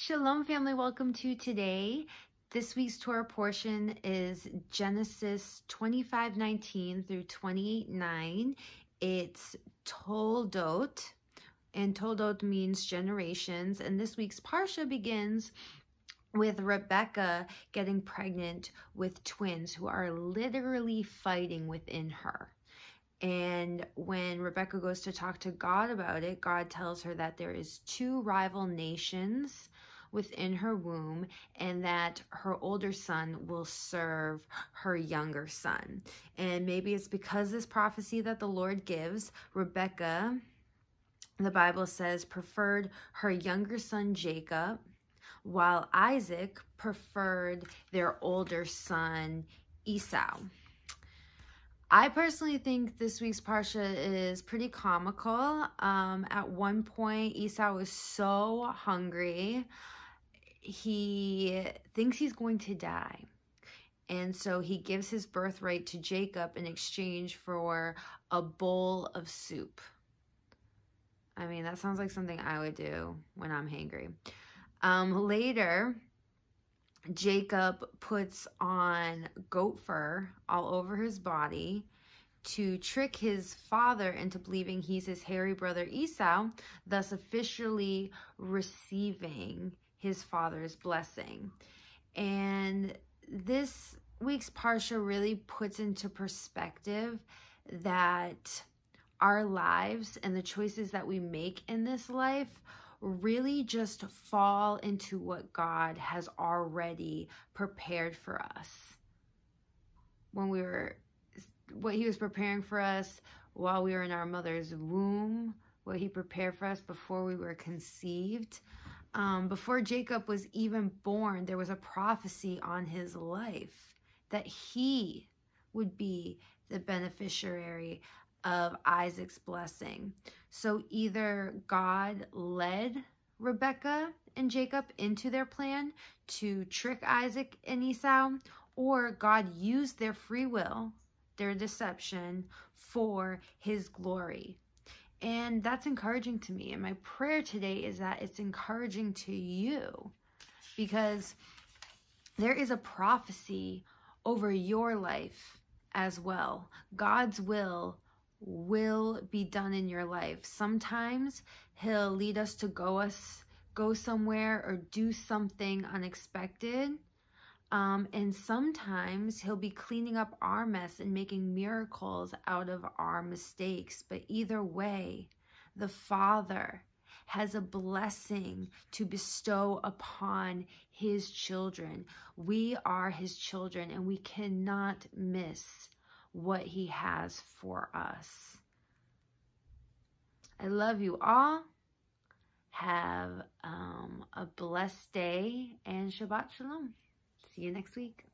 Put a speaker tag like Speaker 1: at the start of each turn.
Speaker 1: Shalom family, welcome to today. This week's Torah portion is Genesis 25:19 through 28:9. It's Toldot, and Toldot means generations. And this week's Parsha begins with Rebecca getting pregnant with twins who are literally fighting within her. And when Rebecca goes to talk to God about it, God tells her that there is two rival nations within her womb and that her older son will serve her younger son. And maybe it's because this prophecy that the Lord gives, Rebecca, the Bible says, preferred her younger son Jacob, while Isaac preferred their older son Esau. I personally think this week's Parsha is pretty comical. At one point, Esau was so hungry, he thinks he's going to die. And so he gives his birthright to Jacob in exchange for a bowl of soup. I mean, that sounds like something I would do when I'm hangry. Later, Jacob puts on goat fur all over his body to trick his father into believing he's his hairy brother Esau, thus officially receiving his father's blessing. And this week's Parsha really puts into perspective that our lives and the choices that we make in this life really just fall into what God has already prepared for us. What he was preparing for us while we were in our mother's womb, what he prepared for us before we were conceived. Before Jacob was even born, there was a prophecy on his life that he would be the beneficiary of Isaac's blessing. So either God led Rebecca and Jacob into their plan to trick Isaac and Esau, or God used their free will, their deception, for his glory. And that's encouraging to me. And my prayer today is that it's encouraging to you, because there is a prophecy over your life as well. God's will be done in your life. Sometimes he'll lead us to go somewhere or do something unexpected. And sometimes he'll be cleaning up our mess and making miracles out of our mistakes. But either way, the Father has a blessing to bestow upon his children. We are his children, and we cannot miss what he has for us. I love you all. Have a blessed day and Shabbat Shalom. See you next week.